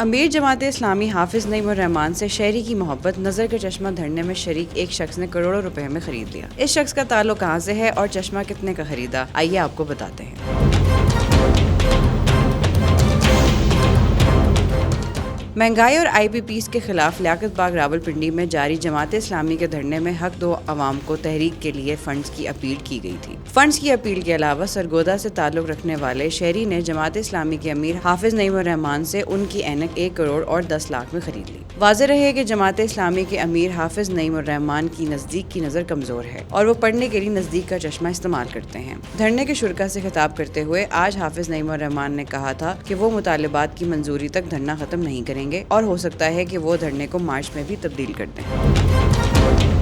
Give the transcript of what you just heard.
अमीर जमात इस्लामी हाफिज नईम उर रहमान से शहरी की मोहब्बत नजर का चश्मा धरने में शरीक एक शख्स ने करोड़ों रुपए में खरीद लिया। इस शख्स का ताल्लुक कहाँ से है और चश्मा कितने का खरीदा, आइए आपको बताते हैं। महंगाई और IPPs के खिलाफ लियाकत बाग रावलपिंडी में जारी जमात इस्लामी के धरने में हक दो अवाम को तहरीक के लिए फंड्स की अपील की गई थी। फंड्स की अपील के अलावा सरगोदा से ताल्लुक रखने वाले शहरी ने जमात इस्लामी के अमीर हाफिज नईम उर रहमान से उनकी ऐनक 1 करोड़ और 10 लाख में खरीद ली। वाज़ेह रहे कि जमात इस्लामी के अमीर हाफिज नईम उर रहमान की नज़दीक की नज़र कमज़ोर है और वो पढ़ने के लिए नज़दीक का चश्मा इस्तेमाल करते हैं। धरने के शुरा से खिताब करते हुए आज हाफिज नईम उर रहमान ने कहा था कि वो मुतालिबात की मंजूरी तक धरना खत्म नहीं करेंगे और हो सकता है कि वो धरने को मार्च में भी तब्दील कर दें।